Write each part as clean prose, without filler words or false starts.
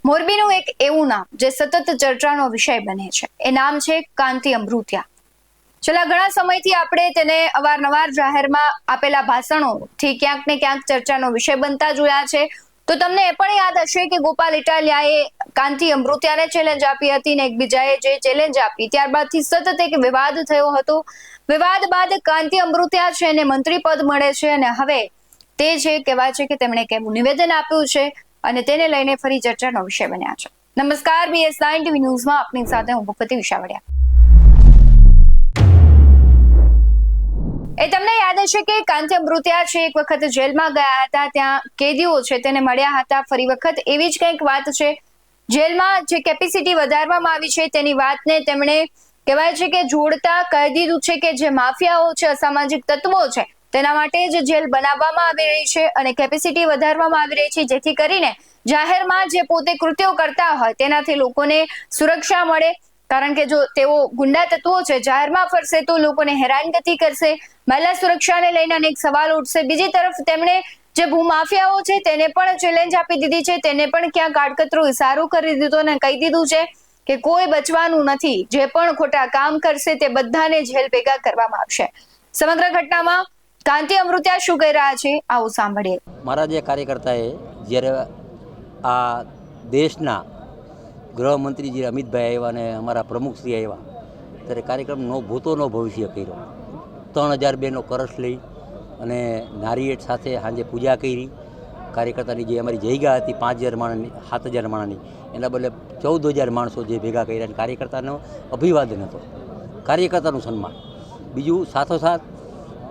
મોરબીનું એક એવું નામ જે સતત ચર્ચાનો વિષય બને છે એ નામ છે કાંતિ અમૃતિયા. છેલ્લા ઘણા સમયથી આપણે તેને અવારનવાર જાહેરમાં આપેલા ભાષણોથી ક્યાંક ને ક્યાંક ચર્ચાનો વિષય બનતા જોયા છે. તો તમને એ પણ યાદ હશે કે ગોપાલ ઇટાલિયાએ કાંતિ અમૃતિયાને ચેલેન્જ આપી હતી ને એકબીજાએ જે ચેલેન્જ આપી ત્યારબાદથી સતત એક વિવાદ થયો હતો. વિવાદ બાદ કાંતિ અમૃતિયા છે એને મંત્રી પદ મળે છે અને હવે તે છે કહેવાય છે કે તેમણે કેવું નિવેદન આપ્યું છે અને તેને લઈને ફરી ચર્ચાનો વિષય બન્યા છે. નમસ્કાર, BS9 TV ન્યૂઝમાં આપની સાથે હું ભૂપતિ વિશાવડિયા. એ તમને યાદ હશે કે કાંતિ અમૃતિયા છે એક વખત જેલમાં ગયા હતા, ત્યાં કેદીઓ છે તેને મળ્યા હતા. ફરી વખત એવી જ કંઈક વાત છે, જેલમાં જે કેપેસિટી વધારવામાં આવી છે તેની વાતને તેમણે કહેવાય છે કે જોડતા કહી દીધું છે કે જે માફિયાઓ છે, અસામાજિક તત્વો છે, તેના માટે જ જેલ બનાવવામાં આવી રહી છે અને કેપેસિટી વધારવામાં આવી રહી છે, જેથી કરીને જાહેરમાં જે પોતે કૃત્યો કરતા હોય તેનાથી લોકોને સુરક્ષા મળે. કારણ કે જો તેઓ ગુંડા તત્વો છે, જાહેરમાં ફરશે તો લોકોને હેરાનગતિ કરશે, મહિલા સુરક્ષાને લઈને અનેક સવાલ ઉઠશે. બીજી તરફ તેમણે જે ભૂમાફિયાઓ છે તેને પણ ચેલેન્જ આપી દીધી છે, તેને પણ ક્યાંક આડકતરો ઇશારો કરી દીધો અને કહી દીધું છે કે કોઈ બચવાનું નથી, જે પણ ખોટા કામ કરશે તે બધાને જેલ ભેગા કરવામાં આવશે. સમગ્ર ઘટનામાં કાંતિ અમૃતિયા શું કહી રહ્યા છે આવું સાંભળીએ. મારા જે કાર્યકર્તાએ જ્યારે આ દેશના ગૃહમંત્રી જે અમિતભાઈ આવ્યા અને અમારા પ્રમુખશ્રી આવ્યા ત્યારે કાર્યક્રમ નો ભૂતો નો ભવિષ્ય કર્યો. 3002નો કરસ લઈ અને નારિયેળ સાથે સાંજે પૂજા કરી. કાર્યકર્તાની જે અમારી જગ્યા હતી 5000 માણસની, 7000 માણસની, એના બદલે 14000 માણસો જે ભેગા કર્યા અને કાર્યકર્તાનો અભિવાદન હતો, કાર્યકર્તાનું સન્માન. બીજું સાથોસાથ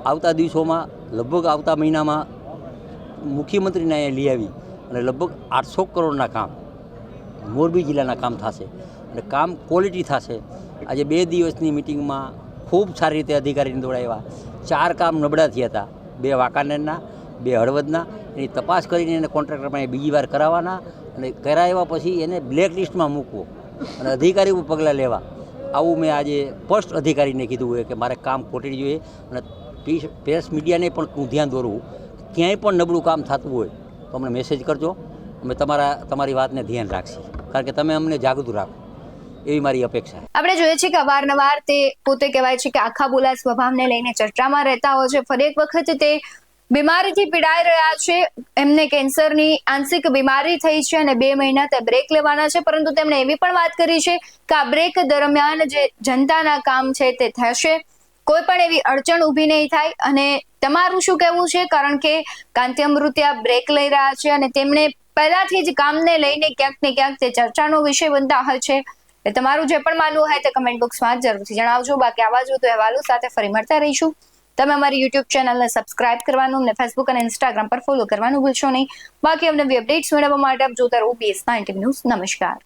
આવતા દિવસોમાં લગભગ આવતા મહિનામાં મુખ્યમંત્રીને અહીંયા લઈ આવી અને લગભગ 800 કરોડના કામ મોરબી જિલ્લાના કામ થશે અને કામ ક્વોલિટી થશે. આજે 2 દિવસની મિટિંગમાં ખૂબ સારી રીતે અધિકારીને દોડાવ્યા. 4 કામ નબળા થયા હતા, 2 વાંકાનેરના, 2 હળવદના. એની તપાસ કરીને એને કોન્ટ્રાક્ટરમાં બીજી વાર કરાવવાના અને કરાવ્યા પછી એને બ્લેક લિસ્ટમાં મૂકવો અને અધિકારી ઉપર પગલાં લેવા. આવું મેં આજે ફર્સ્ટ અધિકારીને કીધું હોય કે મારે કામ ખોટી જોઈએ અને પ્રેસ મીડિયાને પણ હું ધ્યાન દોરવું. ક્યાંય પણ નબળું કામ થતું હોય તો અમને મેસેજ કરજો, અમે તમારી વાતને ધ્યાન રાખીએ, કારણ કે તમે અમને જાગૃત રાખો એવી મારી અપેક્ષા. આપણે જોઈએ છીએ કે અવારનવાર તે પોતે કહેવાય છે કે આખા બોલા સ્વભાવને લઈને ચર્ચામાં રહેતા હોય છે. ફરી એક વખત તે બીમારીથી પીડાઈ રહ્યા છે, એમને કેન્સરની આંશિક બીમારી થઈ છે અને 2 મહિના તે બ્રેક લેવાના છે. પરંતુ તેમણે એવી પણ વાત કરી છે કે આ બ્રેક દરમિયાન જે જનતાના કામ છે તે થશે, કોઈ પણ એવી અડચણ ઊભી નહીં થાય. અને તમારું શું કહેવું છે? કારણ કે કાંતિ અમૃતિયા બ્રેક લઈ રહ્યા છે અને તેમણે પહેલાથી જ કામને લઈને ક્યાંક ને ક્યાંક તે ચર્ચાનો વિષય બનતા હોય છે. તમારું જે પણ માનવું હોય તે કમેન્ટ બોક્સમાં જરૂરથી જણાવજો. બાકી આવા જ વધુ અહેવાલો સાથે ફરી મળતા રહીશું. તમે અમારી YouTube ચેનલને સબસ્ક્રાઇબ કરવાનું અને Facebook અને Instagram પર ફોલો કરવાનું ભૂલશો નહીં. બાકી અમને અપડેટ્સ મેળવવા માટે આપ જોતા રહો BS9 TV ન્યૂઝ. નમસ્કાર.